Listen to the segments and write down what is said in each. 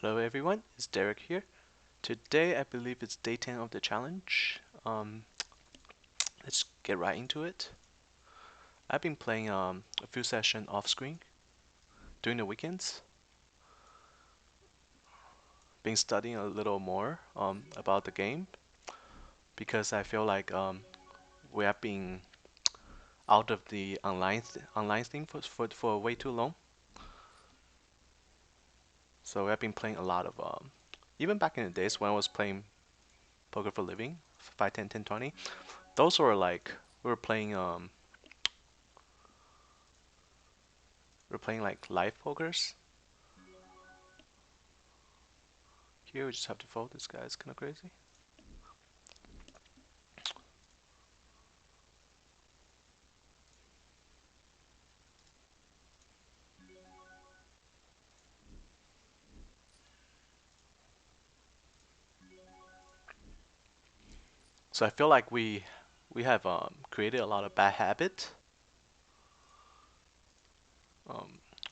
Hello everyone, it's Derek here. Today I believe it's day 10 of the challenge. Let's get right into it. I've been playing a few sessions off screen during the weekends. Been studying a little more about the game because I feel like we have been out of the online thing for way too long. So I've been playing a lot of even back in the days when I was playing poker for a living, 5, 10, 10, 20. Those were like we were playing like live pokers. Here we just have to fold. This guy is kind of crazy. So I feel like we have created a lot of bad habit.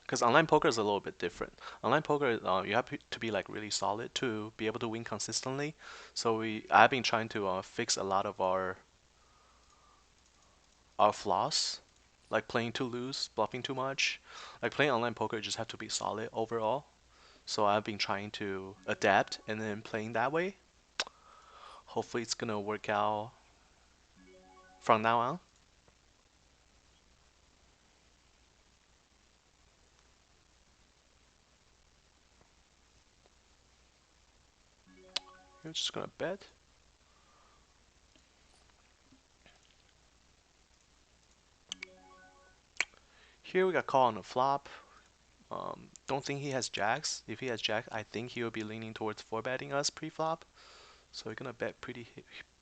Because online poker is a little bit different. Online poker, you have to be like really solid to be able to win consistently. So I've been trying to fix a lot of our flaws, like playing too loose, bluffing too much. Like playing online poker, you just have to be solid overall. So I've been trying to adapt and then playing that way. Hopefully it's gonna work out from now on. You're just gonna bet. Here we got call on the flop. Don't think he has jacks. If he has jacks, I think he will be leaning towards 4-betting us pre-flop. So we're gonna bet pretty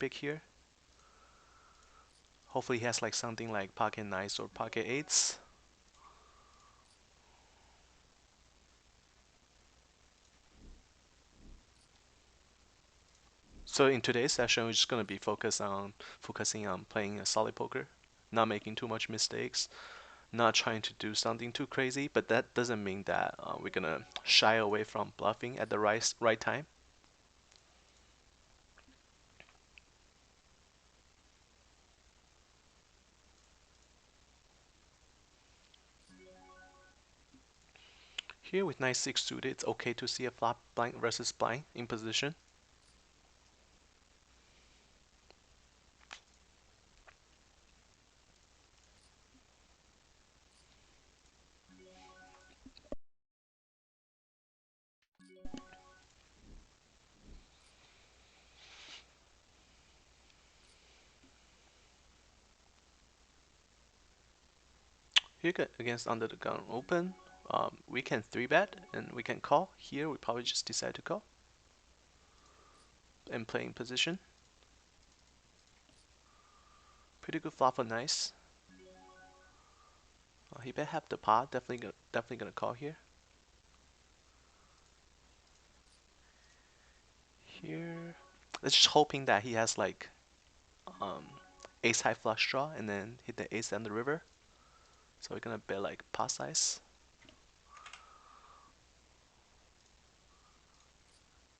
big here. Hopefully he has like something like pocket nines or pocket eights. So in today's session, we're just gonna be focusing on playing a solid poker, not making too much mistakes, not trying to do something too crazy. But that doesn't mean that we're gonna shy away from bluffing at the right time. Here with knight 6 suited, it's okay to see a flop blind versus blind in position. Here against under the gun open, we can 3-bet and we can call. Here we probably just decide to call and play in position. Pretty good flop for nice. He bet half the pot. Definitely gonna call here. Here, let's just hoping that he has like um, ace high flush draw and then hit the ace down the river. So we're gonna bet like pot size.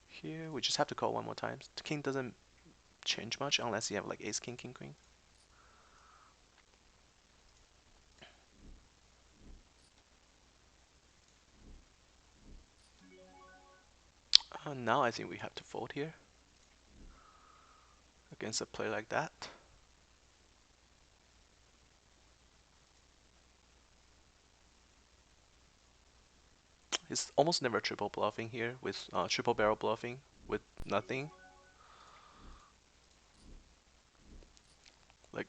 Here we just have to call one more time. The king doesn't change much unless you have like ace king king queen. Now I think we have to fold here against a play like that. He's almost never triple bluffing here with triple barrel bluffing with nothing. Like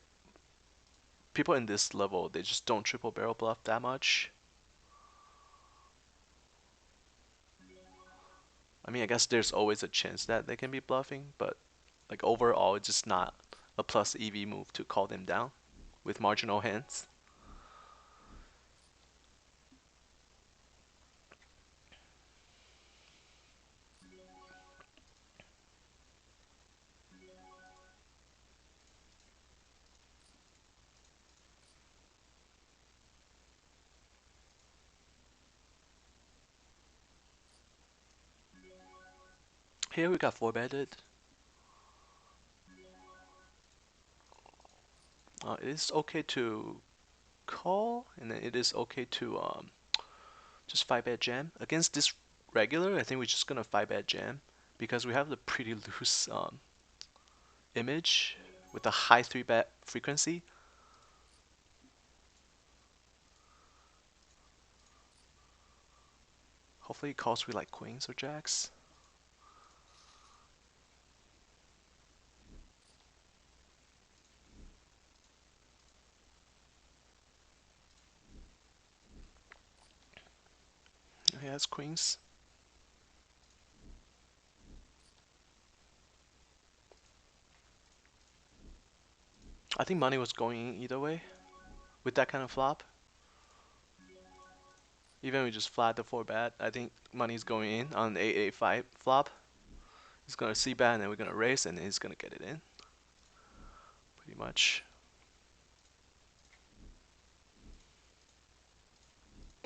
people in this level, they just don't triple barrel bluff that much. I mean, I guess there's always a chance that they can be bluffing, but like overall, it's just not a plus EV move to call them down with marginal hands. Here we got 4-betted. It is okay to call, and then it is okay to just 5-bet jam. Against this regular, I think we're just gonna 5-bet jam because we have the pretty loose image with a high 3-bet frequency. Hopefully it calls with like queens or jacks. He has queens. I think money was going either way with that kind of flop. Even we just flat the 4-bet, I think money's going in on the 8-8-5 flop. He's gonna c-bet and then we're gonna raise and then he's gonna get it in. Pretty much.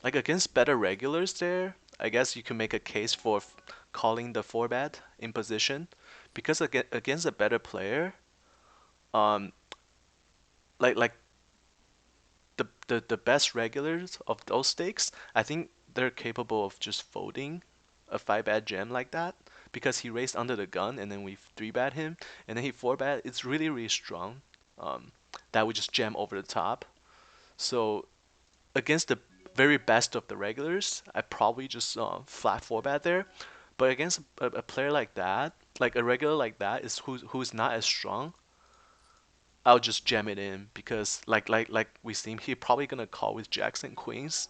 Like against better regulars there, I guess you can make a case for calling the 4-bet in position. Because against a better player, um, like the best regulars of those stakes, I think they're capable of just folding a 5-bet jam like that because he raised under the gun and then we 3-bet him and then he 4-bet. It's really really strong. Um, that would just jam over the top. So against the very best of the regulars, I probably just flat 4-bet there. But against a player like that, like a regular like that, is who's not as strong, I'll just jam it in because like we seen, he probably gonna call with jacks and queens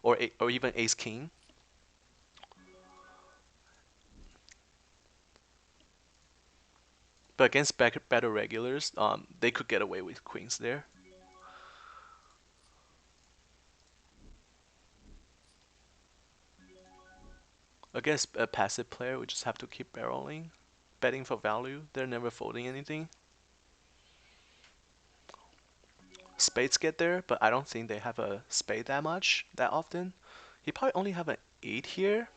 or even ace king. But against better regulars, they could get away with queens there. Against a passive player, we just have to keep barreling, betting for value. They're never folding anything. Spades get there, but I don't think they have a spade that often. He probably only have an 8 here,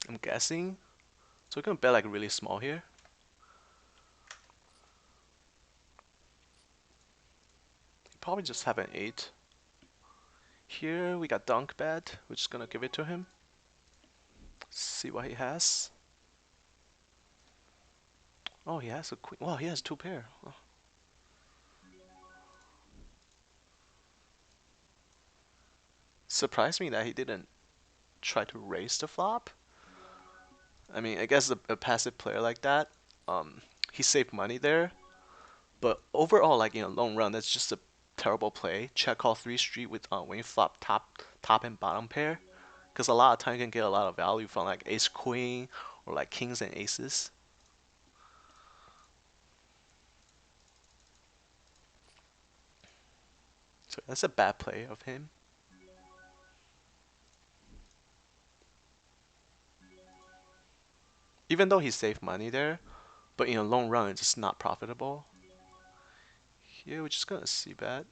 I'm guessing. So we're gonna bet like really small here. He probably just have an 8. Here we got dunk bet. We're just gonna give it to him. See what he has. Oh, he has a queen. Wow, he has 2 pair. Oh. Surprised me that he didn't try to raise the flop. I mean, I guess a passive player like that, he saved money there. But overall, like in a long run, that's just a terrible play. Check call 3 street with when you flop top and bottom pair, because a lot of time you can get a lot of value from like ace queen or like kings and aces. So that's a bad play of him. Even though he saved money there, but in a long run, it's just not profitable. Here we're just gonna see bet.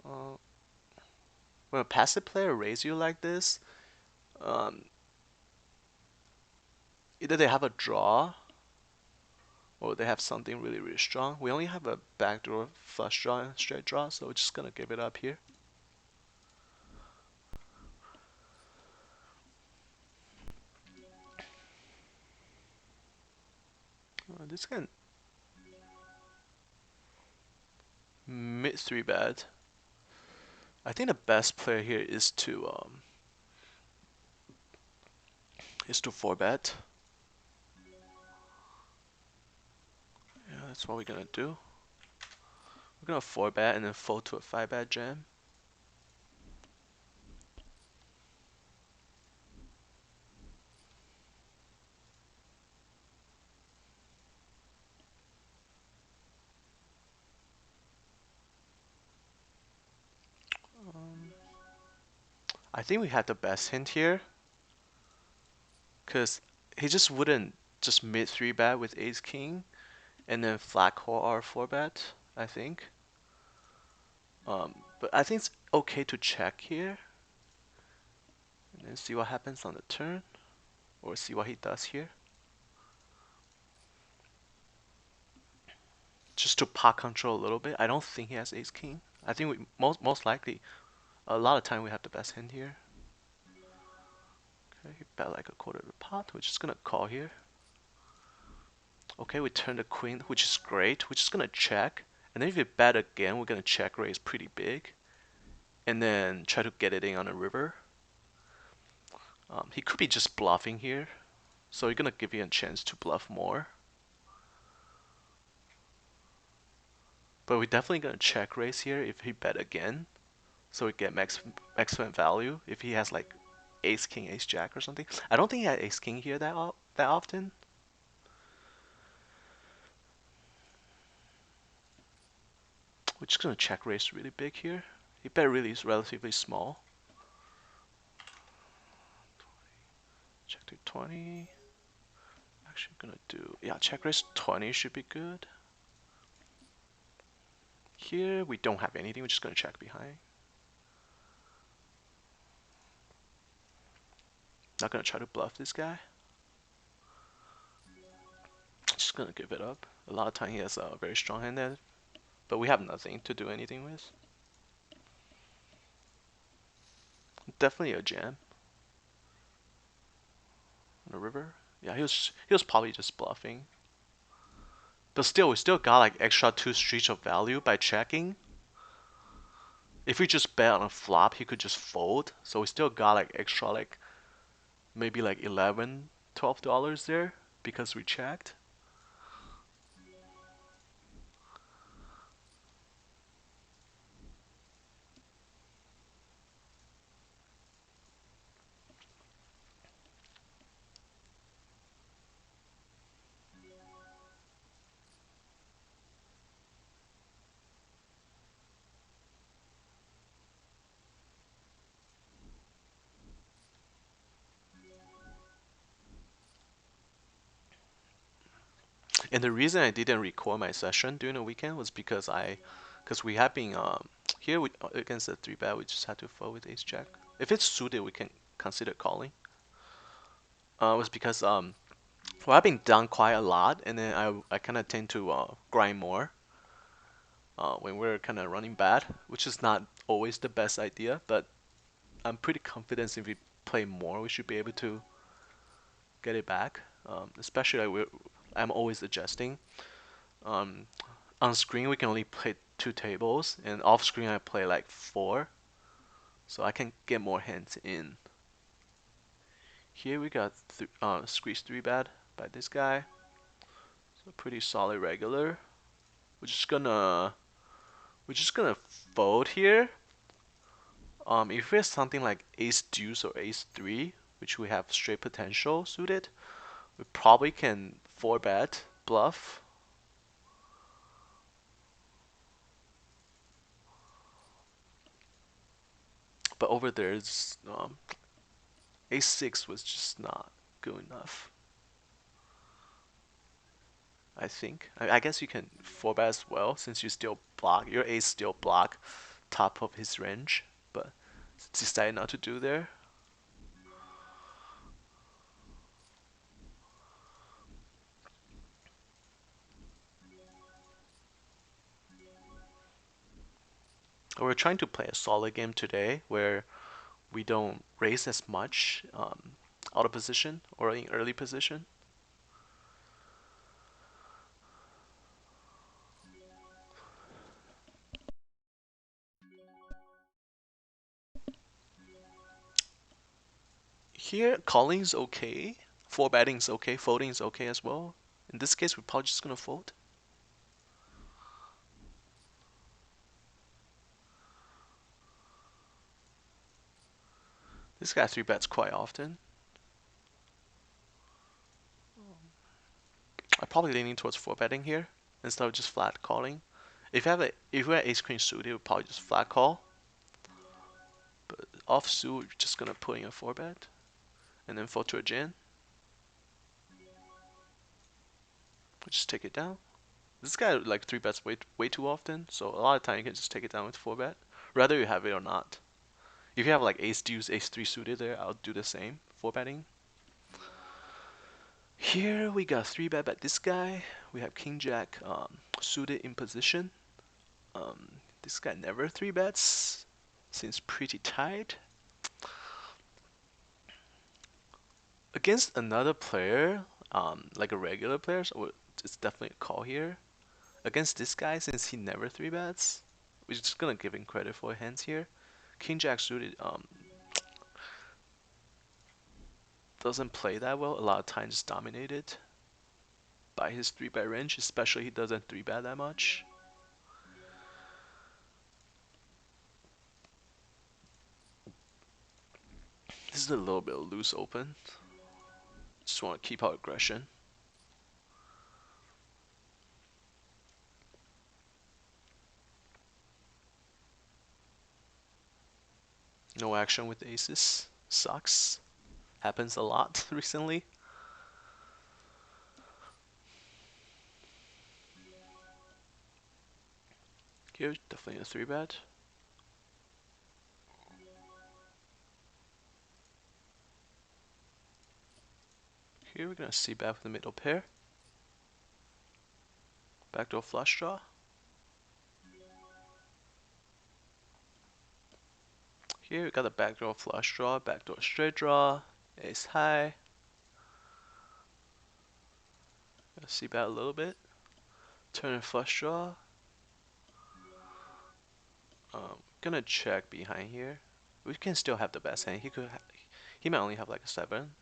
Uh, when a passive player raise you like this, um, either they have a draw or they have something really really strong. We only have a backdoor flush draw and straight draw, so we're just gonna give it up here. This can mid 3-bet. I think the best player here is to 4-bet. Yeah, that's what we're gonna do. We're gonna 4-bet and then fold to a 5-bet jam. Um, I think we had the best hint here, cause he just wouldn't just mid 3-bet with ace king and then flat call our 4-bet. I think. But I think it's okay to check here and then see what happens on the turn, or see what he does here. Just to pot control a little bit. I don't think he has ace king. I think we most likely a lot of time we have the best hand here. Okay, he bet like a quarter of the pot. We're just gonna call here. Okay, we turn the queen, which is great. We're just gonna check, and then if we bet again, we're gonna check raise pretty big, and then try to get it in on a river. He could be just bluffing here, so we're gonna give you a chance to bluff more. But we're definitely gonna check raise here if he bet again, so we get maximum value. If he has like ace king, ace jack or something. I don't think he had ace king here that often. We're just gonna check raise really big here. He bet really is relatively small. Check to 20. Actually gonna do, yeah, check raise 20 should be good. Here we don't have anything, we're just gonna check behind. Not gonna try to bluff this guy. Just gonna give it up. A lot of time he has a very strong hand there, but we have nothing to do anything with. Definitely a jam. On the river. Yeah, he was probably just bluffing. But still, we still got like extra 2 streets of value by checking. If we just bet on a flop, he could just fold. So we still got like extra like maybe like 11, $12 there because we checked. And the reason I didn't record my session during the weekend was because we have been here against the 3-bet, we just had to fold with ace jack. If it's suited, we can consider calling. It was because well, I've been down quite a lot, and then I kind of tend to grind more when we're kind of running bad, which is not always the best idea, but I'm pretty confident if we play more, we should be able to get it back. Especially like I'm always adjusting. Um, on screen we can only play 2 tables, and off screen I play like 4, so I can get more hands in. Here we got squeeze 3-bet by this guy, so pretty solid regular. We're just gonna fold here. If we have something like ace deuce or ace 3, which we have straight potential suited, we probably can 4-bet bluff. But over there, ace 6 was just not good enough. I think. I guess you can 4-bet as well, since you still block. Your ace still block top of his range, but decided not to do there. We're trying to play a solid game today where we don't raise as much out of position or in early position. Here, calling's okay, 4-betting's okay, folding's okay as well. In this case, we're probably just gonna fold. This guy 3-bets quite often. I'm probably leaning towards 4-betting here instead of just flat calling. If we have ace queen suited, we'll probably just flat call. But off suit, we're just gonna put in a 4-bet and then fold to a jam. We'll just take it down. This guy like 3 bets way too often, so a lot of time you can just take it down with 4 bet. Rather you have it or not. If you have like ace deuce, ace three suited there, I'll do the same 4 betting. Here we got 3 bet this guy. We have king jack suited in position. This guy never 3 bets. Seems pretty tight. Against another player, like a regular player, so it's definitely a call here. Against this guy, since he never 3 bets, we're just gonna give him credit for hands here. King Jack suited doesn't play that well. A lot of times it's dominated by his 3 bet range, especially he doesn't 3 bet that much. This is a little bit of loose open. Just want to keep our aggression. No action with aces. Sucks. Happens a lot recently. Here, definitely a 3 bet. Here we're gonna see bet with the middle pair. Backdoor flush draw. Here we got a backdoor flush draw, backdoor straight draw, ace high. Gonna see bet a little bit. Turn and flush draw. Gonna check behind here. We can still have the best hand. He might only have like a 7.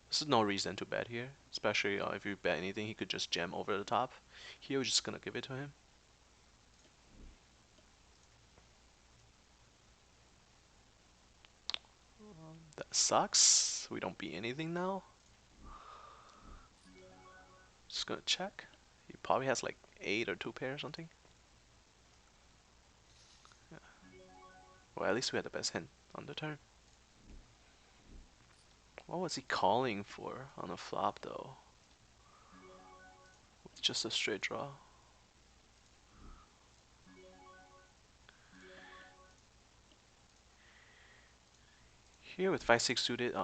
This is no reason to bet here, especially if you bet anything, he could just jam over the top. Here we're just gonna give it to him. That sucks. We don't beat anything now. Just gonna check. He probably has like 8 or 2 pair or something. Yeah. Well, at least we had the best hand on the turn. What was he calling for on a flop though? With just a straight draw. Here with 5-6 suited,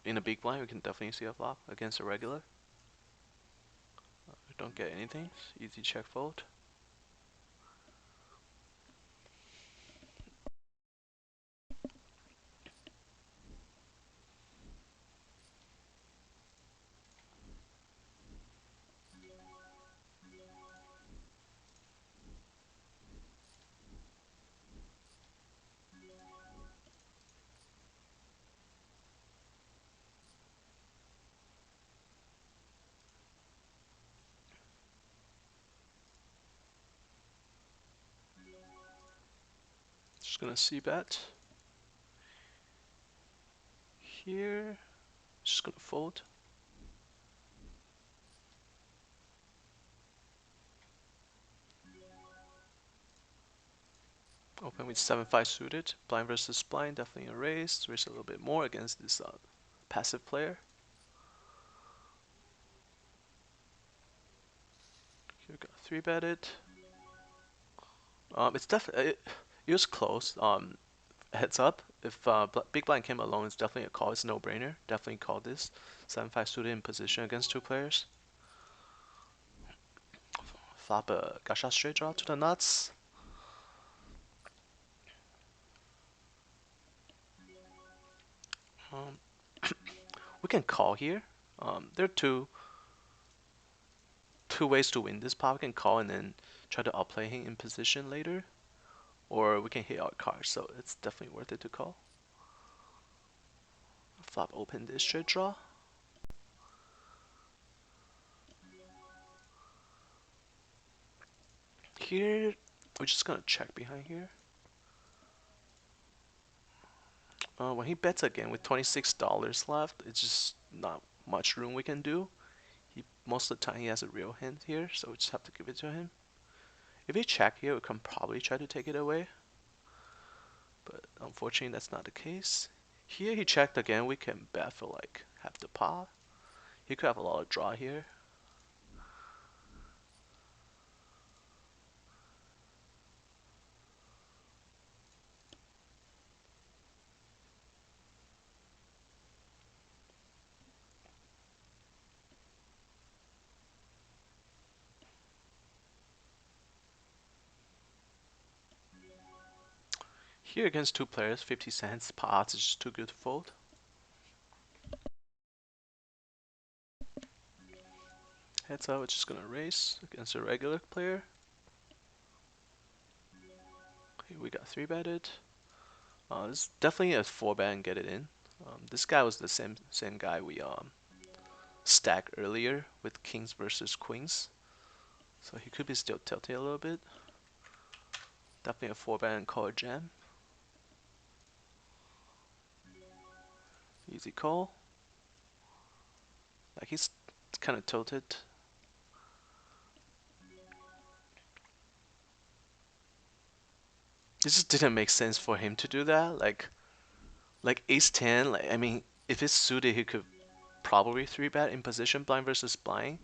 in a big blind, we can definitely see a flop against a regular. We don't get anything. Easy check fold. Just gonna see bet. Here, just gonna fold. Open with 7-5 suited. Blind versus blind, definitely a raise. Raise a little bit more against this passive player. Here we got 3-bet it. It's definitely it was close. Heads up, if big blind came alone, it's definitely a call. It's a no-brainer. Definitely call this. 7-5 suited in position against 2 players. Flop a gut shot straight draw to the nuts. We can call here. There are two ways to win this pot. We can call and then try to outplay him in position later, or we can hit our card. So it's definitely worth it to call. Flop open this straight draw. Here we're just gonna check behind here. When he bets again with $26 left, it's just not much room we can do. Most of the time he has a real hand here, so we just have to give it to him. If he check here, we can probably try to take it away, but unfortunately that's not the case. Here he checked again, we can bet for like half the pot. He could have a lot of draw here. Here against two players, 50 cents odds is just too good to fold. Heads up, it's just gonna raise against a regular player. Okay, we got 3-betted. This is definitely a 4-bet and get it in. This guy was the same guy we stacked earlier with kings versus queens. So he could be still tilting a little bit. Definitely a 4-bet and call a jam. Easy call. Like he's kind of tilted. It just didn't make sense for him to do that. Like ace 10, like I mean, if it's suited, he could probably 3-bet in position blind versus blind.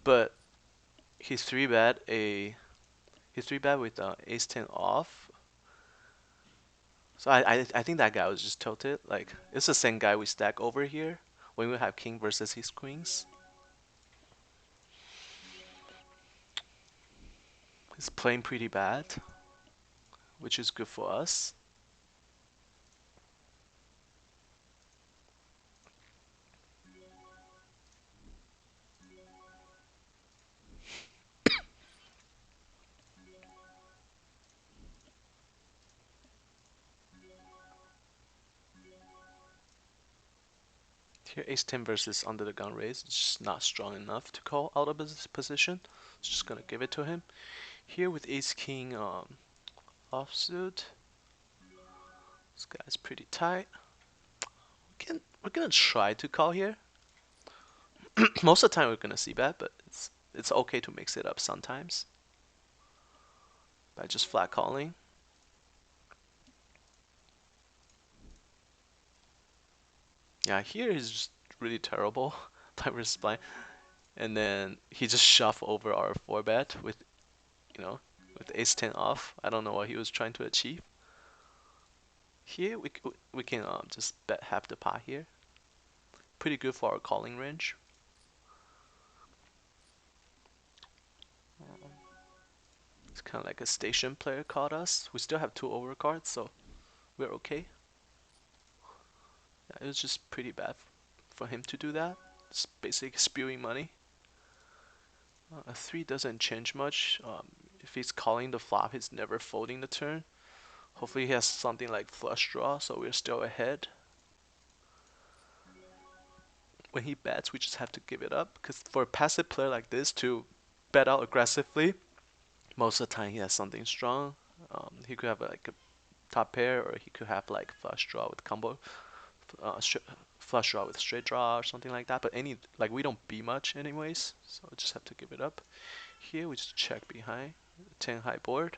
But he 3-bet with ace 10 off. So I think that guy was just tilted. Like it's the same guy we stack over here when we have king versus his queens. He's playing pretty bad, which is good for us. Here ace 10 versus under the gun raise, it's just not strong enough to call out of his position. It's just gonna give it to him. Here with ace king offsuit, this guy's pretty tight. We're gonna try to call here. Most of the time we're gonna see bet, but it's okay to mix it up sometimes by just flat calling. Yeah, here is just really terrible by versus blind, and then he just shoved over our 4-bet with with ace 10 off. I don't know what he was trying to achieve. Here we can just bet half the pot here. Pretty good for our calling range. It's kind of like a station player caught us. We still have 2 overcards, so we're okay. Yeah, it was just pretty bad for him to do that. It's basically spewing money. A 3 doesn't change much. If he's calling the flop, he's never folding the turn. Hopefully he has something like flush draw, so we're still ahead. When he bets, we just have to give it up, because for a passive player like this to bet out aggressively, most of the time he has something strong. He could have like a top pair, or he could have like flush draw with combo, uh, flush draw with straight draw or something like that. But we don't be much anyways, so we just have to give it up. Here we just check behind, 10 high board,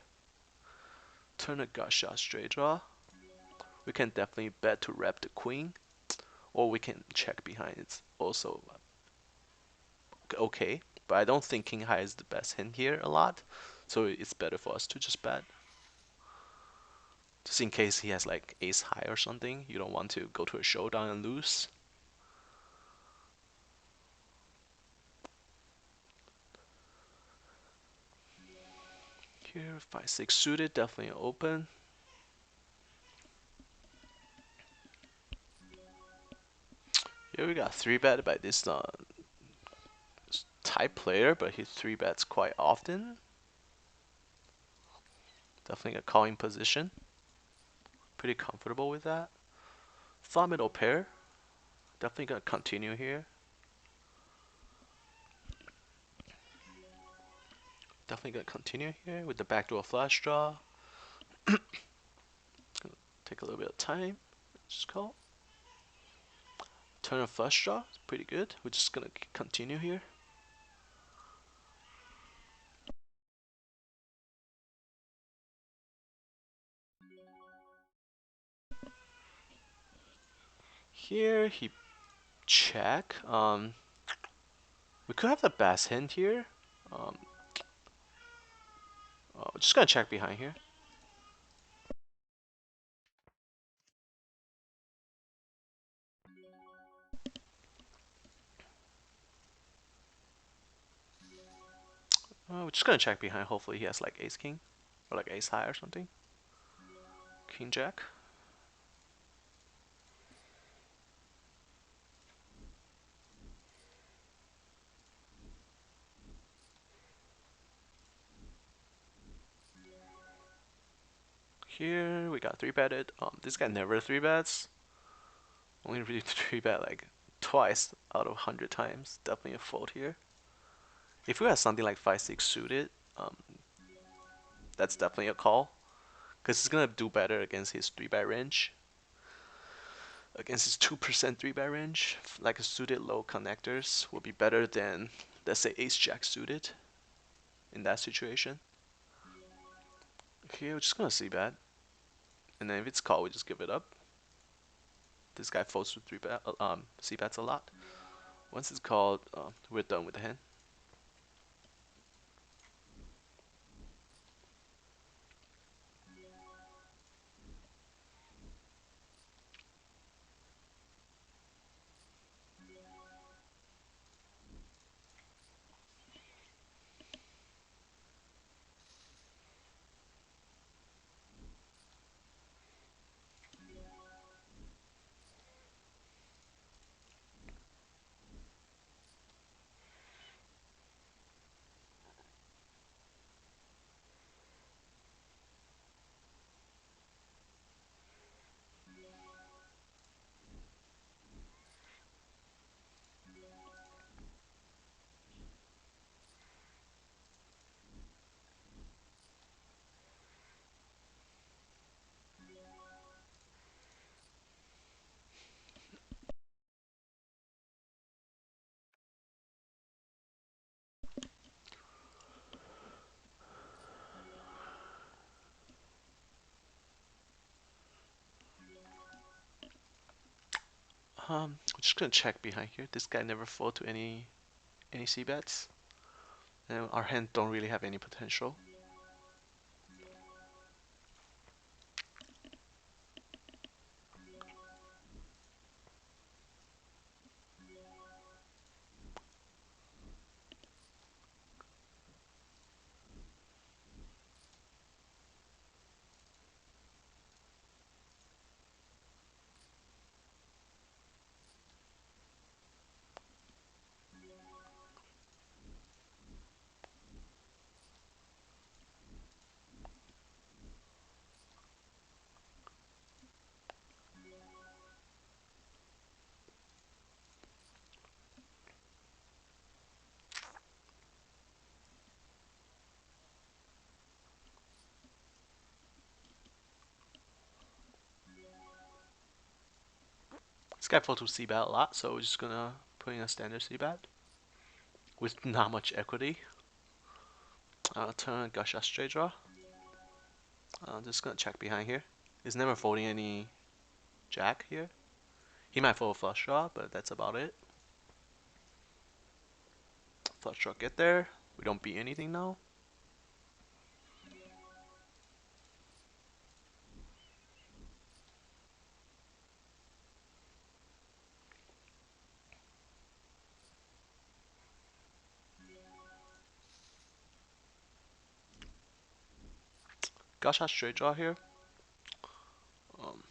turn a gut shot straight draw. We can definitely bet to rep the queen, or we can check behind. It's also okay, but I don't think king high is the best hand here a lot, so it's better for us to just bet. Just in case he has like ace high or something, you don't want to go to a showdown and lose. Here 5-6 suited, definitely open. Here we got 3-bet by this type player, but he 3-bets quite often. Definitely a calling position. Pretty comfortable with that. Thought middle pair. Definitely gonna continue here. Definitely gonna continue here with the backdoor flush draw. Take a little bit of time. Just call. Turn a flush draw. It's pretty good. We're just gonna continue here. Here he check. We could have the best hand here. Just gonna check behind here. We're just gonna check behind. Hopefully he has like ace king or like ace high or something. King Jack. Here we got three betted. This guy never three bets. Only really three bet like twice out of 100 times. Definitely a fold here. If we had something like 5-6 suited, that's definitely a call. Because he's gonna do better against his three bet range. Against his 2% three bet range, like a suited low connectors will be better than, let's say, ace jack suited in that situation. Okay, we're just gonna see bet. And then if it's called, we just give it up. This guy folds with C bets a lot. Once it's called, we're done with the hand. We're just gonna check behind here. This guy never fold to any C bets, and our hand don't really have any potential. This guy fold to C bet a lot, so we're just gonna put in a standard C bet with not much equity. Turn gush out straight draw. Just gonna check behind here. He's never folding any jack here. He might fold a flush draw, but that's about it. Flush draw get there. We don't beat anything now. Gush out straight draw here. Um,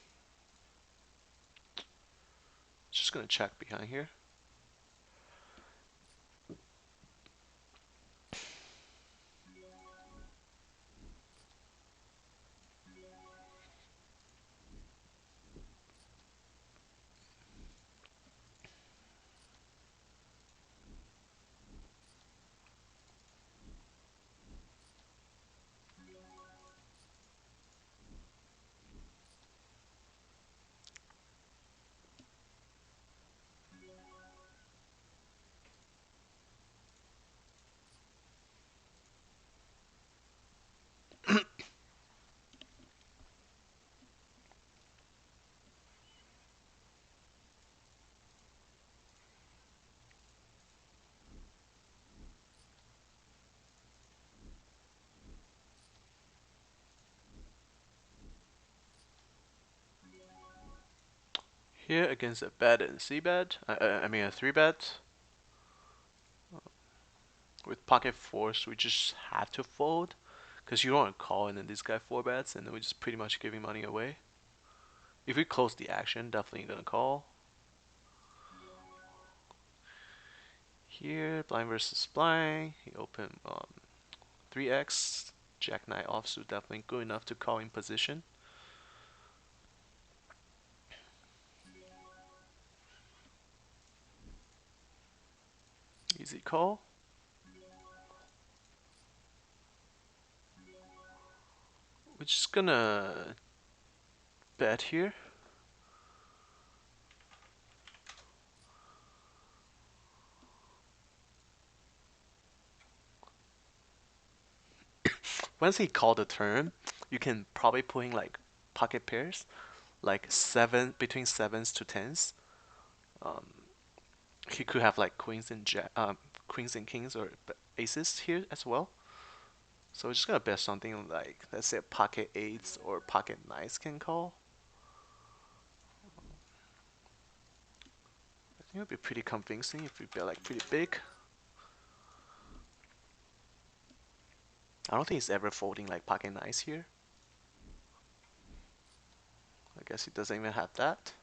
just gonna check behind here. Here against a bet and C bet, I mean a 3 bet. With pocket force, we just have to fold Because you don't want to call and then this guy 4 bets and then we're just pretty much giving money away. If we close the action, definitely gonna call. Here, blind versus blind. He opened 3x. Jack 9 offsuit, definitely good enough to call in position. Easy call. We're just gonna bet here. Once he called the turn, you can probably put in like pocket pairs, like between sevens to tens. Um, he could have like queens and kings or aces here as well. So we're just gonna bet something like, let's say pocket eights or pocket nines can call. I think it would be pretty convincing if we bet like pretty big. I don't think he's ever folding like pocket nines here. I guess he doesn't even have that.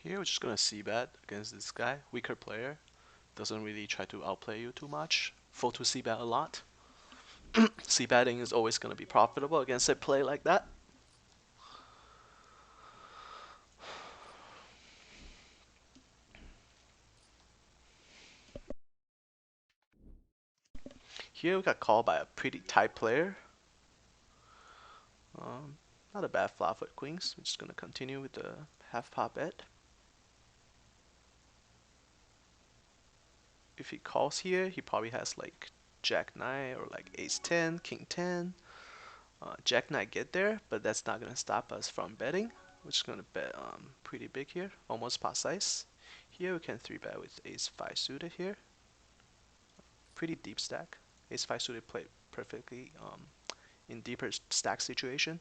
Here we're just gonna c-bet against this guy, weaker player. Doesn't really try to outplay you too much. Fold to c-bet a lot. C-betting is always gonna be profitable against a play like that. Here we got called by a pretty tight player. Not a bad flop with queens. We're just gonna continue with the half pot bet. If he calls here, he probably has like Jack 9 or like Ace 10, King 10. Jack 9 get there, but that's not gonna stop us from betting. We're just gonna bet pretty big here, almost pot size. Here we can 3-bet with Ace 5 suited here. Pretty deep stack. Ace 5 suited played perfectly in deeper stack situation.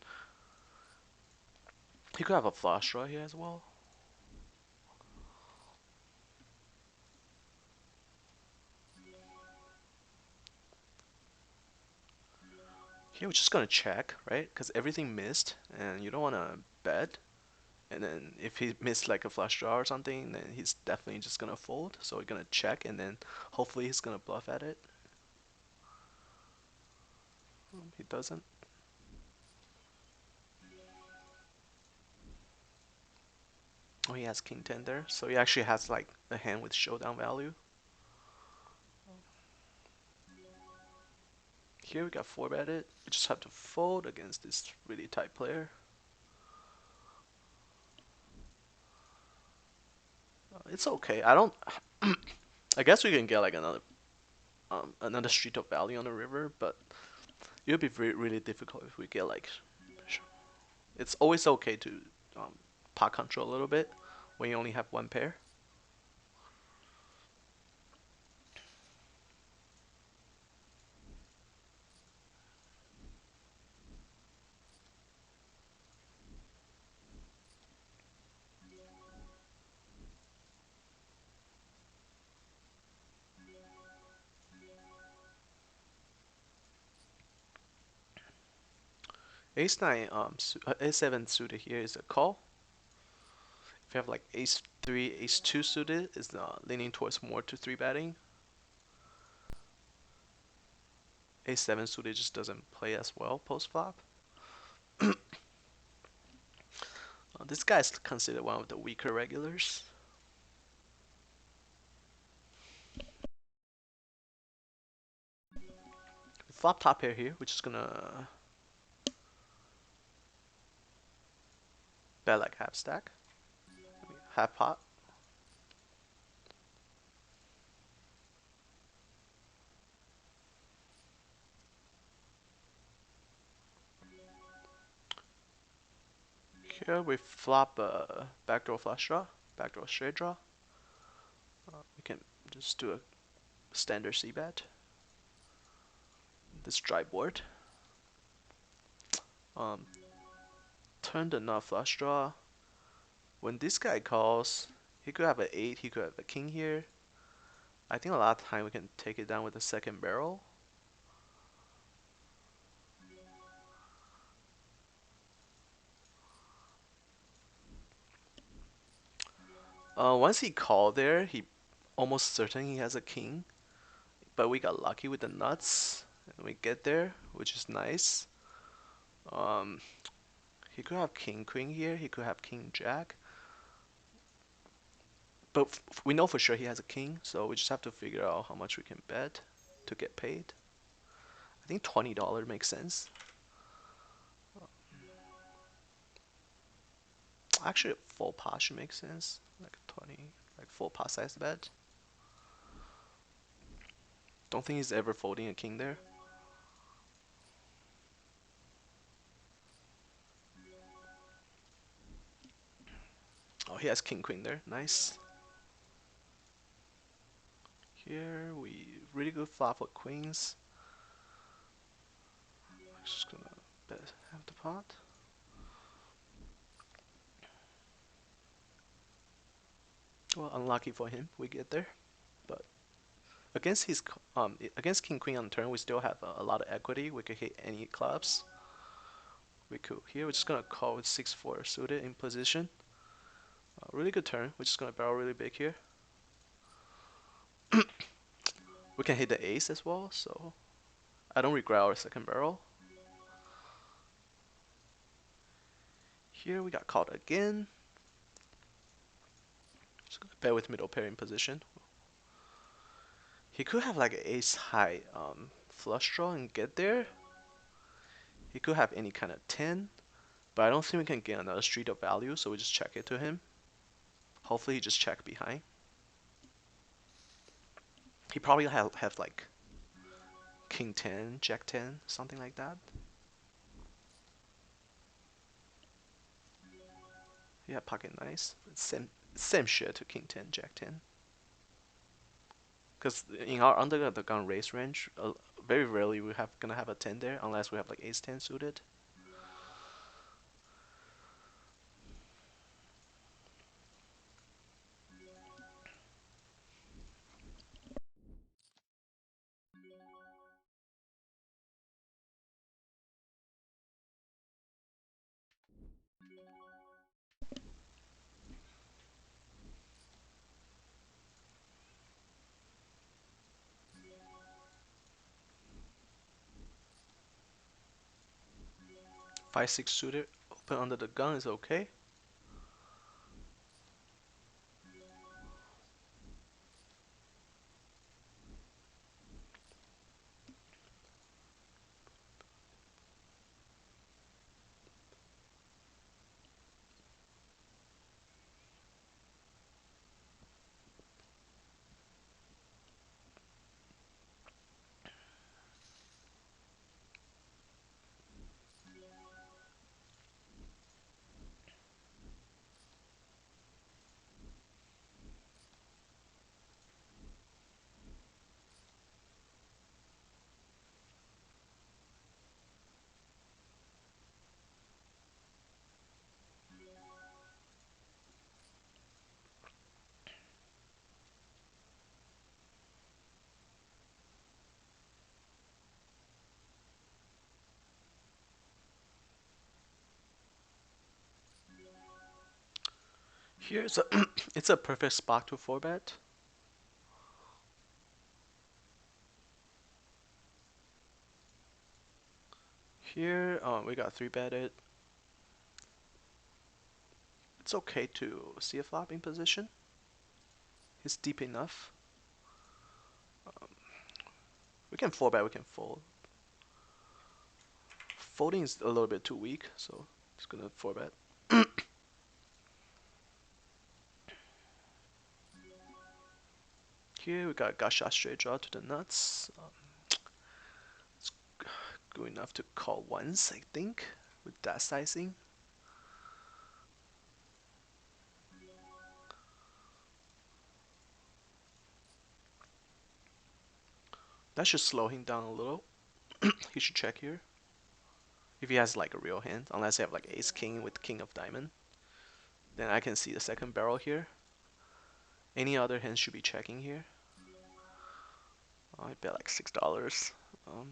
He could have a flush draw here as well. Here we're just gonna check, right? Because everything missed, and you don't wanna bet. And then if he missed like a flush draw or something, then he's definitely just gonna fold. So we're gonna check, and then hopefully he's gonna bluff at it. He doesn't. Oh, he has King 10 there, so he actually has like a hand with showdown value. Here we got 4-betted. We just have to fold against this really tight player. It's okay. I don't. I guess we can get like another street of value on the river, but it would be really difficult if we get like. It's always okay to pot control a little bit when you only have one pair. Ace 9, Ace 7 suited here is a call. If you have like Ace 3, Ace 2 suited, is leaning towards more to 3-betting. Ace 7 suited just doesn't play as well post flop. This guy is considered one of the weaker regulars. Flop top pair here, we're just gonna bet like half stack, half pot. Here we flop a backdoor flush draw, backdoor straight draw. We can just do a standard C bet. This dry board. Um, Turn the nut flush draw. When this guy calls, he could have an 8, he could have a king here. I think a lot of time we can take it down with the second barrel. Once he called there, he almost certain he has a king, but we got lucky with the nuts and we get there, which is nice. Um, he could have king queen here. He could have king jack, but we know for sure he has a king, so we just have to figure out how much we can bet to get paid. I think $20 makes sense. Actually, a full pot should make sense. Like 20, like full pot size bet. Don't think he's ever folding a king there. Oh, he has king queen there. Nice. Here we really good flop with queens. Just gonna bet half the pot. Well, unlucky for him, we get there. But against his against king queen on turn, we still have a lot of equity. We could hit any clubs. We could here. We're just gonna call with 6-4 suited in position. Really good turn. We're just gonna barrel really big here. We can hit the ace as well, so I don't regret our second barrel. Here we got called again. Just gonna bet with middle pair in position. He could have like an ace high flush draw and get there. He could have any kind of 10, but I don't think we can get another street of value, so we just check it to him. Hopefully he just check behind. He probably have like king 10, jack 10, something like that. Yeah, pocket nice. Same shit to king 10, jack 10. Because in our under the gun race range, very rarely we have gonna have a 10 there unless we have like ace 10 suited. Five six suited open under the gun is okay. Here's a it's a perfect spot to 4-bet. Here we got 3-betted. It's okay to see a flopping position. It's deep enough. We can 4-bet, we can fold. Folding is a little bit too weak, so just gonna 4-bet. Here we got gut shot straight draw to the nuts. It's good enough to call once, I think, with that sizing. That should slow him down a little. He should check here. If he has like a real hand, unless you have like ace king with king of diamond, then I can see the second barrel here. Any other hands should be checking here. I bet like $6. Um,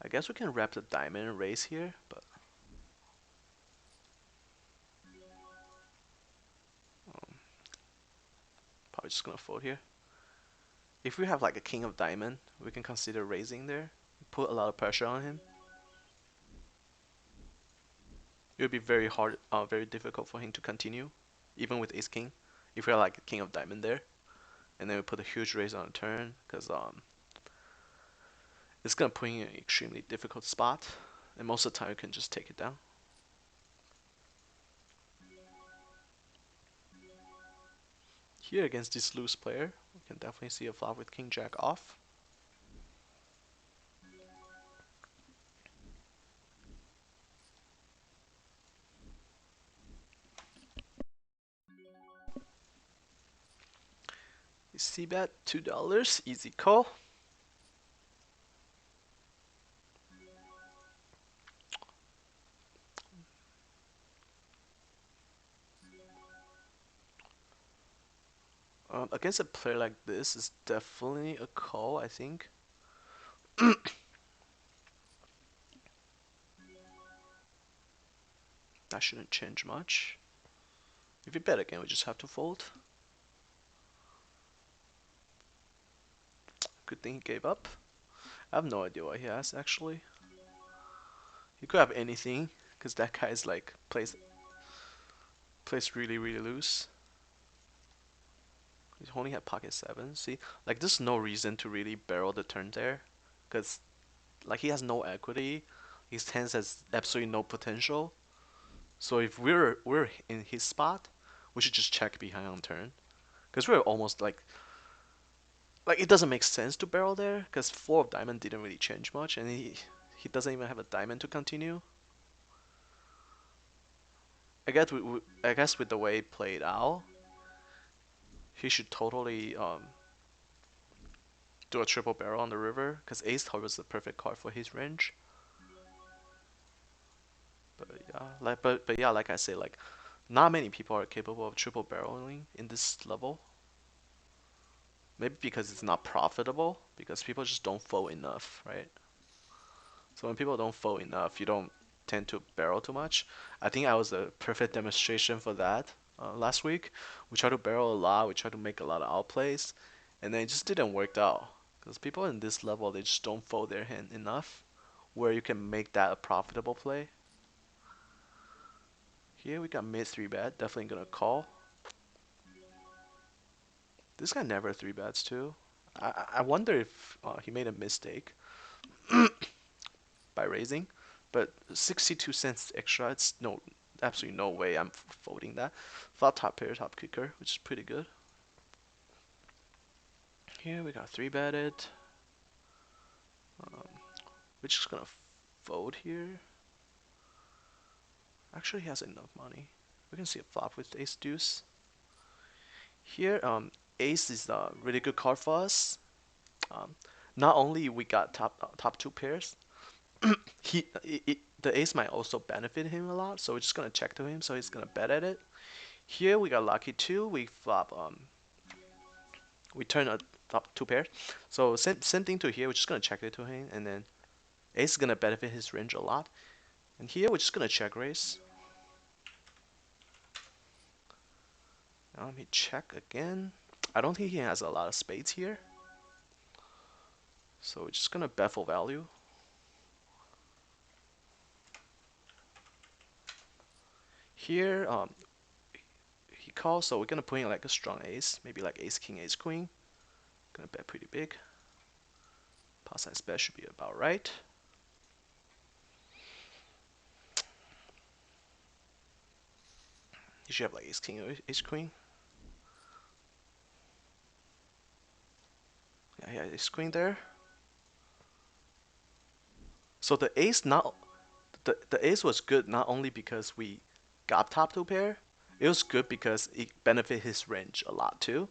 I guess we can wrap the diamond and raise here, but um, probably just gonna fold here. If we have like a king of diamond, we can consider raising there. Put a lot of pressure on him. It would be very hard, very difficult for him to continue, even with ace king. If we have like a king of diamond there, and then we put a huge raise on the turn, because it's gonna put him in an extremely difficult spot, and most of the time you can just take it down. Here against this loose player, we can definitely see a flop with king jack off. C bet $2, easy call. Against a player like this is definitely a call, I think. That shouldn't change much. If you bet again, we just have to fold. Good thing he gave up. I have no idea what he has actually. He could have anything, because that guy is like plays really loose. He's only had pocket 7. See, like there's no reason to really barrel the turn there, because like he has no equity. His hands has absolutely no potential. So if we're in his spot, we should just check behind on turn, because we're almost like it doesn't make sense to barrel there, because 4 of diamond didn't really change much, and he doesn't even have a diamond to continue. I guess with the way it played out, he should totally do a triple barrel on the river, because ace card was the perfect card for his range. But yeah, but yeah, like I say, like not many people are capable of triple barreling in this level. Maybe because it's not profitable, because people just don't fold enough, right? So when people don't fold enough, you don't tend to barrel too much. I think I was a perfect demonstration for that last week. We tried to barrel a lot, we tried to make a lot of outplays, and then it just didn't work out. Because people in this level, they just don't fold their hand enough, where you can make that a profitable play. Here we got mid 3-bet, definitely gonna call. This guy never 3-bets too. I wonder if he made a mistake by raising, but 62 cents extra, it's no, absolutely no way I'm folding that. Flop top pair, top kicker, which is pretty good. Here we got 3-betted. We're just gonna fold here. Actually, he has enough money. We can see a flop with ace deuce. Here, ace is a really good card for us. Um, Not only we got top 2 pairs, the ace might also benefit him a lot. So we're just gonna check to him. So he's gonna bet at it. Here we got lucky 2. We flop we turn a top 2 pair. So same thing to here. We're just gonna check it to him, and then ace is gonna benefit his range a lot. And here we're just gonna check raise. Now let me check again. I don't think he has a lot of spades here. So we're just gonna bet full value. Here, he calls, so we're gonna put in like a strong ace, maybe like ace king, ace queen. Gonna bet pretty big. Pot size bet should be about right. You should have like ace king or ace queen. Yeah, ace queen there. So the ace the ace was good not only because we got top 2 pair, it was good because it benefit his range a lot too.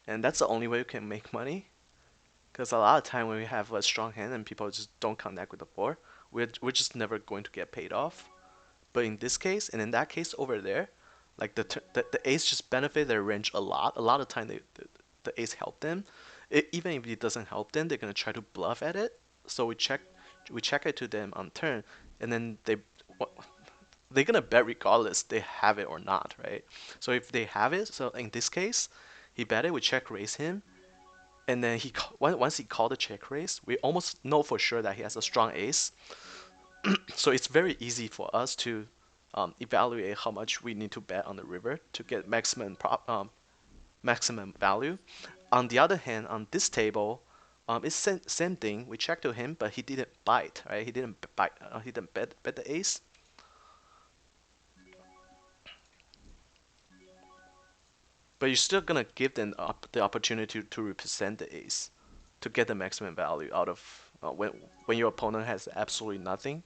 And that's the only way you can make money. Because a lot of time when we have a strong hand and people just don't connect with the board, we're just never going to get paid off. But in this case, and in that case over there, like the ace just benefit their range a lot. A lot of time the ace help them. Even if it doesn't help them, they're gonna try to bluff at it. So we check it to them on turn, and then they're gonna bet regardless they have it or not, right? So if they have it, so in this case, he bet it. We check raise him, and then once he called the check raise, we almost know for sure that he has a strong ace. So it's very easy for us to evaluate how much we need to bet on the river to get maximum value. On the other hand, on this table, it's same thing. We checked to him, but he didn't bite, right? He didn't bite. He didn't bet the ace. But you're still gonna give them the opportunity to represent the ace, to get the maximum value out of when your opponent has absolutely nothing.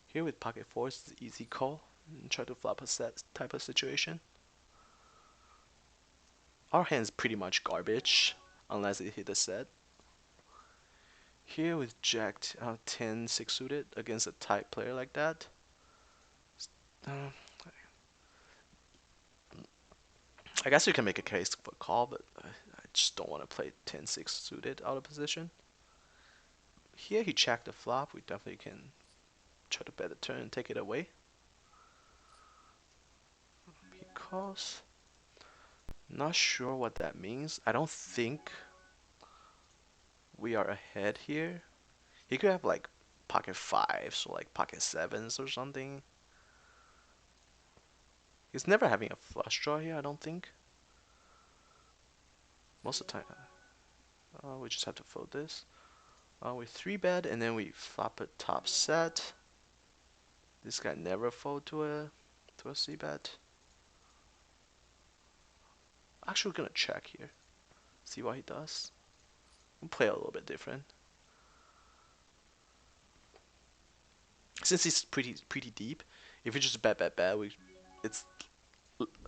Here with pocket fours, it's an easy call. And try to flop a set type of situation. Our hand's pretty much garbage unless it hit a set. Here with Jack 10 6 suited against a tight player like that. Uh, I guess you can make a case for call, but I just don't want to play 10 6 suited out of position. Here he checked the flop. We definitely can try to bet the turn and take it away. He calls. Not sure what that means. I don't think we are ahead here. He could have like pocket fives or like pocket sevens or something. He's never having a flush draw here, I don't think. Most of the time, we just have to fold this. We 3-bet and then we flop a top set. This guy never fold to a c-bet. Actually, we're gonna check here. See what he does. We'll play a little bit different. Since he's pretty deep, if we just bet, it's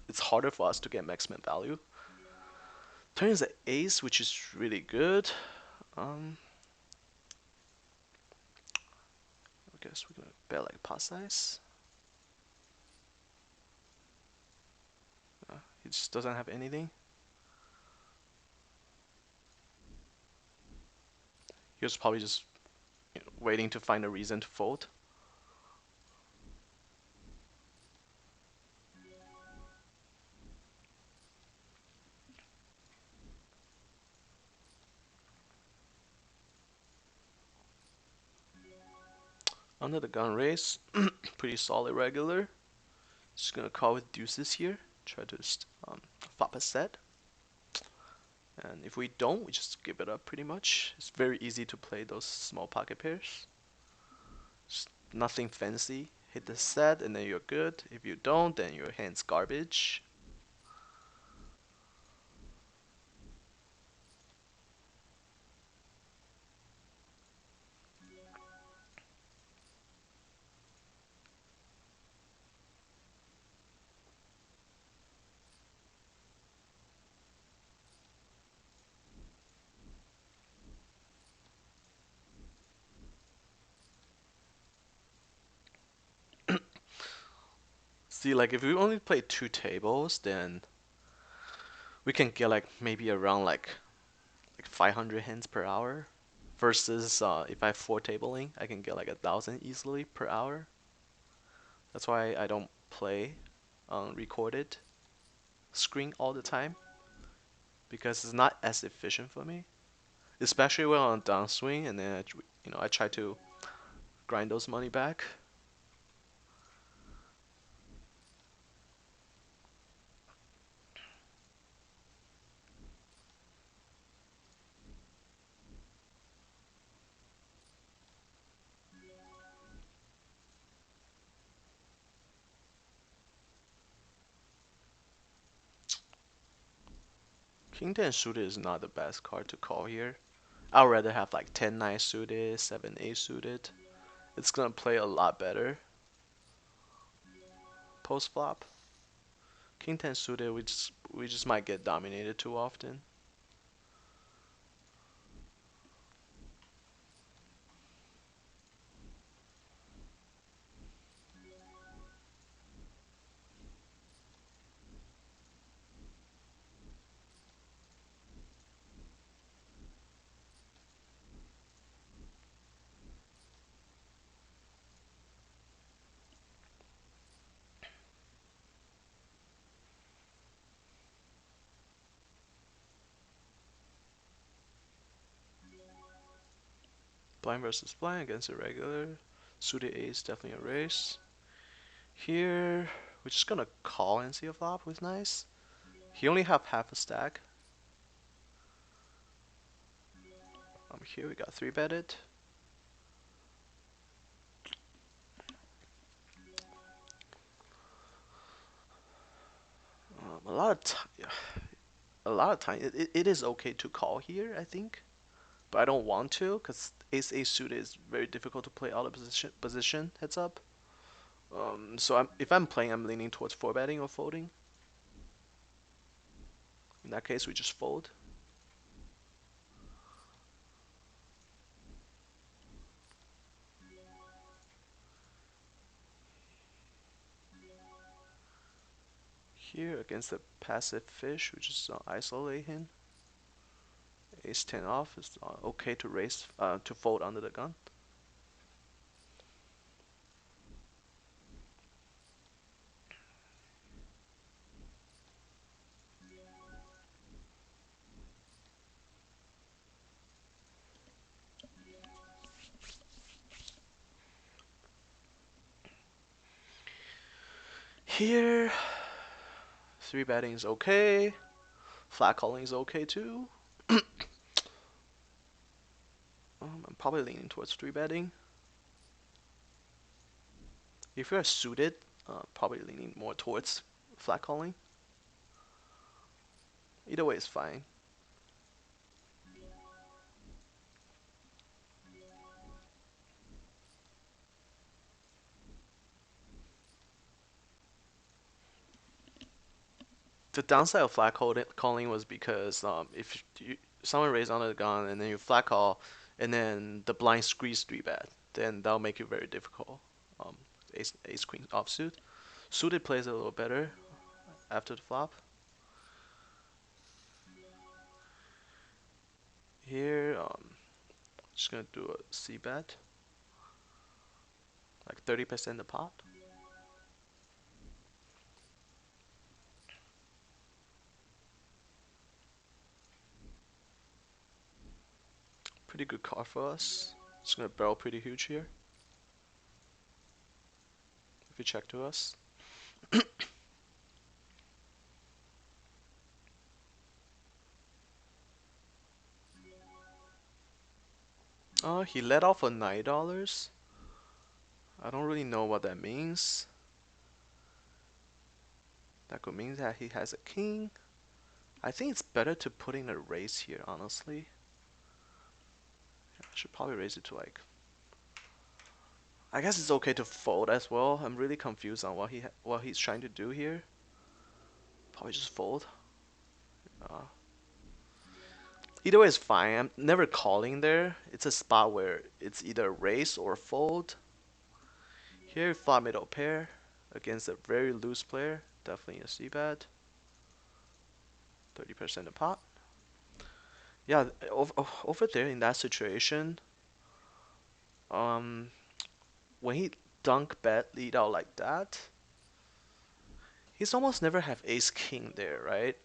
it's harder for us to get maximum value. Turn is an ace, which is really good. I guess we're gonna bet like pot size. He just doesn't have anything. He was probably just waiting to find a reason to fold. Under the gun raise, pretty solid regular. Just gonna call with deuces here. Try to flop a set. And if we don't, we just give it up pretty much. It's very easy to play those small pocket pairs. Just nothing fancy. Hit the set and then you're good. If you don't, then your hand's garbage. See, like if we only play 2 tables, then we can get like maybe around like 500 hands per hour. Versus if I have 4 tabling, I can get like 1,000 easily per hour. That's why I don't play on recorded screen all the time because it's not as efficient for me. Especially when on downswing, and then I try to grind those money back. King 10 suited is not the best card to call here. I'd rather have like 10-9 suited, 7-8 suited. It's gonna play a lot better post flop. King 10 suited, we just might get dominated too often. Blind versus blind against a regular. Suited ace, definitely a race. Here, we're just gonna call and see a flop was nice. He only have half a stack. Here we got 3-betted. A lot of time, a lot of time, it is okay to call here, I think, but I don't want to because ace ace suited is very difficult to play out of position heads up. So if I'm playing, I'm leaning towards 4-betting or folding. In that case, we just fold. Here against the passive fish, we just isolate him. Ace 10 off is okay to raise, to fold under the gun. Here, 3-betting is okay. Flat calling is okay too. I'm probably leaning towards 3-betting. If you're suited, probably leaning more towards flat calling. Either way is fine. The downside of flat calling was because if someone raised under the gun and then you flat call and then the blind squeeze 3-bet, then that'll make it very difficult. Um, ace queen offsuit. Suited plays a little better after the flop. Here, just gonna do a C bet, like 30% the pot. Pretty good card for us. It's gonna barrel pretty huge here. If you check to us. He let off for $9. I don't really know what that means. That could mean that he has a king. I think it's better to put in a raise here, honestly. I should probably raise it to like. I guess it's okay to fold as well. I'm really confused on what he's trying to do here. Probably just fold. Uh, Either way is fine. I'm never calling there. It's a spot where it's either raise or fold. Here, flop middle pair against a very loose player. Definitely a C-bet. 30% a pot. Yeah, over there in that situation, um, when he dunk bet lead out like that, he's almost never have ace king there, right?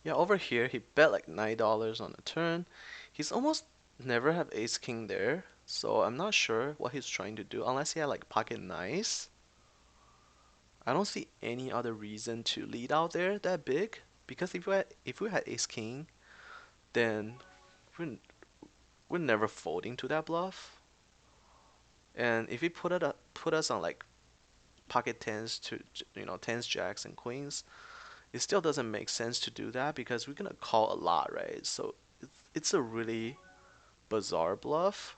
Yeah, over here he bet like $9 on the turn. He's almost never have ace king there, so I'm not sure what he's trying to do unless he had like pocket nines. I don't see any other reason to lead out there that big because if we had ace king, then we're, we're never folding to that bluff. And if he put us on like pocket tens to tens, jacks, and queens, it still doesn't make sense to do that because we're gonna call a lot, right? So it's a really bizarre bluff.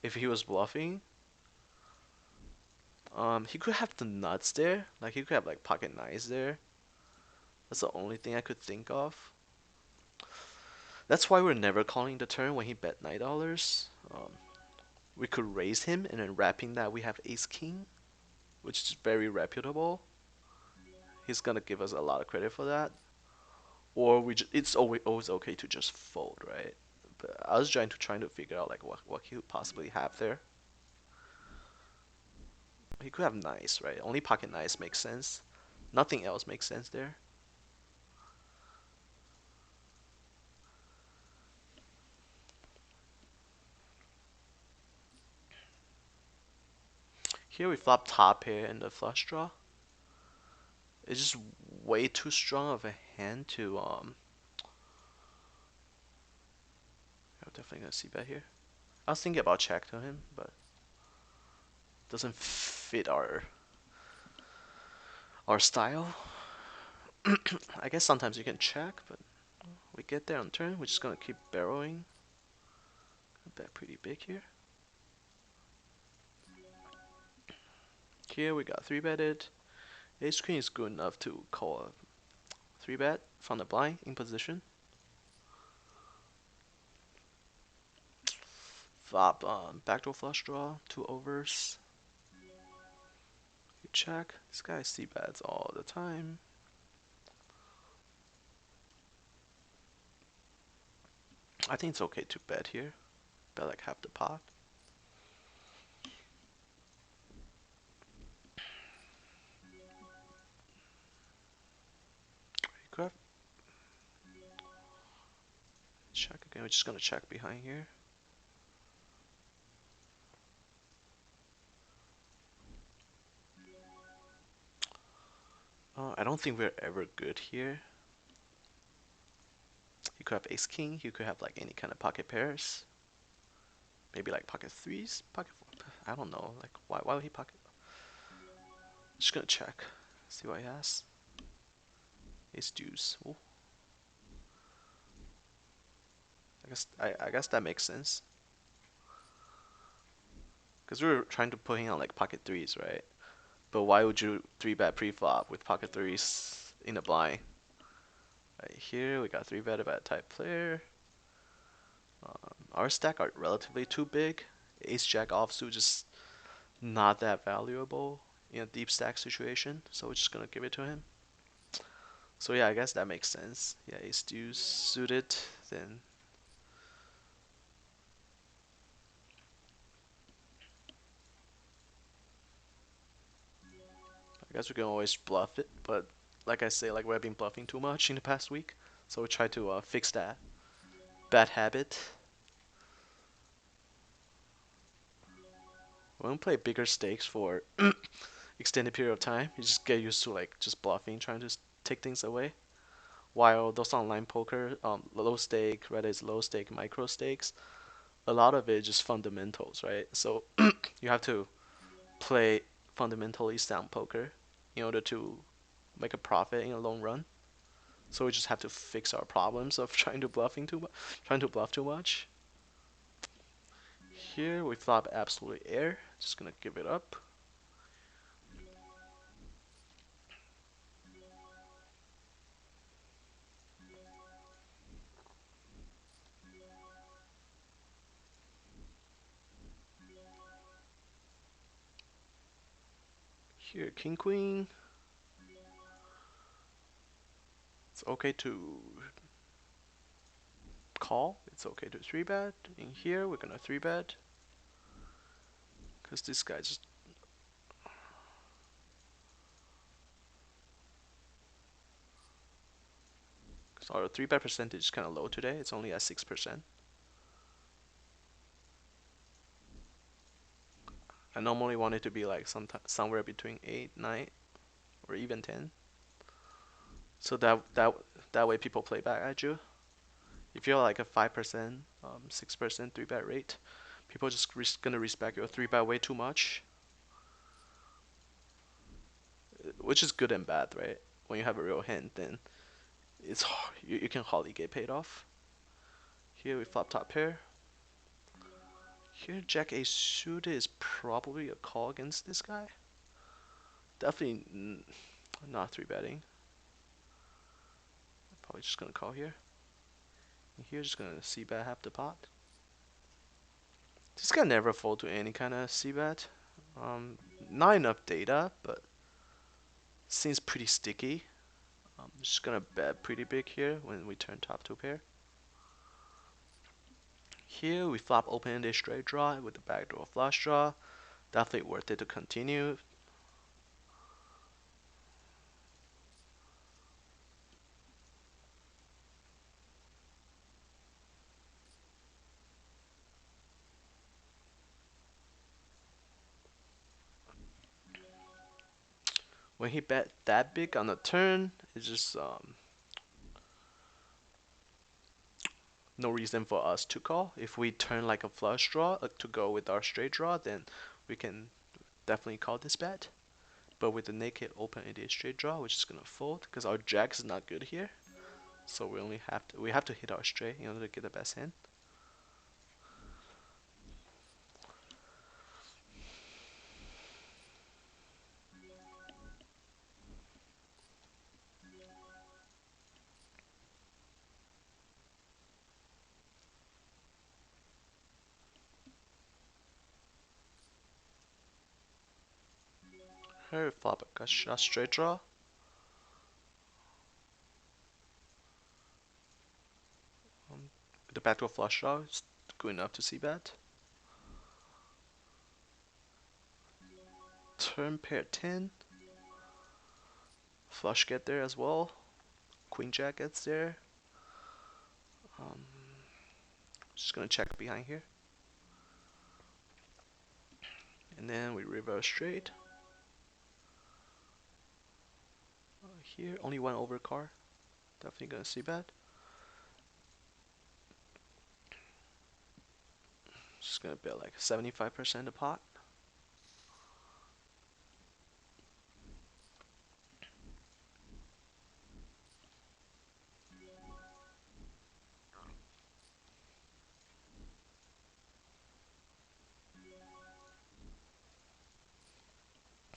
If he was bluffing, he could have the nuts there, like he could have like pocket nines there. That's the only thing I could think of. That's why we're never calling the turn when he bet $9. We could raise him and then wrapping that we have ace king, which is very reputable. He's gonna give us a lot of credit for that. Or it's always okay to just fold, right? But I was trying to figure out like what he could possibly have there. He could have nice, right? Only pocket nice makes sense. Nothing else makes sense there. Here we flop top pair and the flush draw. It's just way too strong of a hand to I'm definitely gonna see bet here. I was thinking about check to him, but doesn't fit our style. I guess sometimes you can check, but we get there on turn. We're just gonna keep barreling. Bet pretty big here. Here we got three betted. Ace queen is good enough to call a three bet from the blind in position. Flop backdoor flush draw, two overs. You check. This guy see bets all the time. I think it's okay to bet here. Bet like half the pot. You could have check again. We're just gonna check behind here. I don't think we're ever good here. You could have ace king. You could have like any kind of pocket pairs. Maybe like pocket threes, pocket four. I don't know. Like why would he pocket? Just gonna check. See what he has. Ace deuce. Ooh. I guess that makes sense. Because we were trying to put him on like pocket threes, right? But why would you three bet pre-flop with pocket threes in the blind? Right here we got three bet about type player. Our stack are relatively too big. Ace jack offsuit just not that valuable in a deep stack situation, so we're just gonna give it to him. So yeah, I guess that makes sense. Yeah, ace deuce suited, then I guess we can always bluff it, but like I say, like we've been bluffing too much in the past week, so we try to fix that bad habit. When we play bigger stakes for extended period of time, you just get used to like just bluffing, trying to take things away. While those online poker, low stake, whether it's low stake, micro stakes, a lot of it is just fundamentals, right? So you have to play fundamentally sound poker in order to make a profit in the long run. So we just have to fix our problems of trying to bluff too much. Here we flop absolute air. Just gonna give it up. Here king queen. It's okay to call. It's okay to three bet. In here we're gonna three bet because this guy just our three bet percentage is kind of low today. It's only at 6%. I normally want it to be like somewhere between 8, 9, or even 10. So that way people play back at you. If you're like a 5%, 6% 3-bet rate, people just gonna respect your 3-bet way too much, which is good and bad, right? When you have a real hand, then you can hardly get paid off. Here we flop top pair. Here Jack Ace suited is probably a call against this guy. Definitely not 3-betting. Probably just gonna call here. And here just gonna c-bet half the pot. This guy never fold to any kind of c-bet. Not enough data, but seems pretty sticky. I'm just gonna bet pretty big here when we turn top 2 pair. Here we flop open-ended straight draw with the backdoor flush draw. Definitely worth it to continue. When he bet that big on the turn, it's just no reason for us to call. If we turn like a flush draw to go with our straight draw, then we can definitely call this bet. But with the naked open-ended straight draw, we're just gonna fold because our jack is not good here. So we have to hit our straight in order to get the best hand. Here flop a shot straight draw. The backdoor flush draw is good enough to see bet. Turn pair 10. Flush get there as well. Queen jack gets there. Just gonna check behind here. And then we reverse straight. Here, only one over card. Definitely gonna see bet. Just gonna bet like 75% a pot.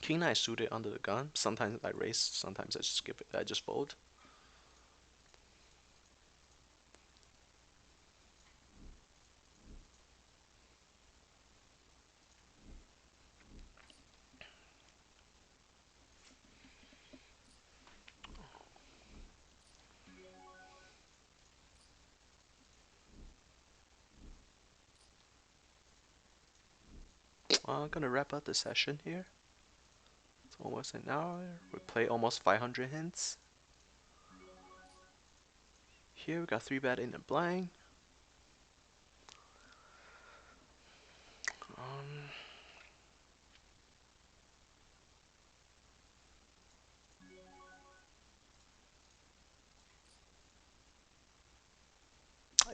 King nine suited under the gun. Sometimes I raise, sometimes I just skip it. I just fold. I'm gonna wrap up the session here. It's almost an hour. We play almost 500 hints. Here we got 3-bet in the blind.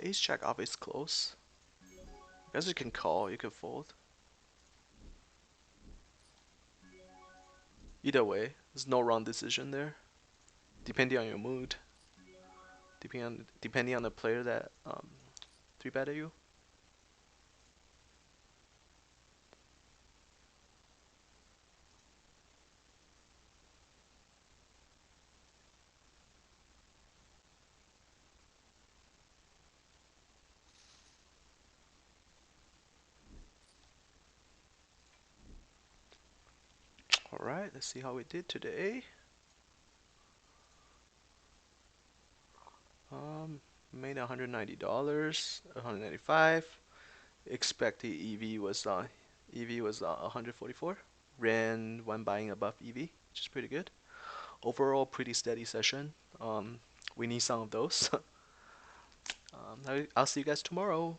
Ace jack off is close. I guess you can call, you can fold. Either way, there's no wrong decision there. Depending on your mood. Depending on the player that 3-betted you. Alright, let's see how we did today. Made $190, 195. Expected EV was 144. Ran one buying above EV, which is pretty good. Overall, pretty steady session. We need some of those. I'll see you guys tomorrow.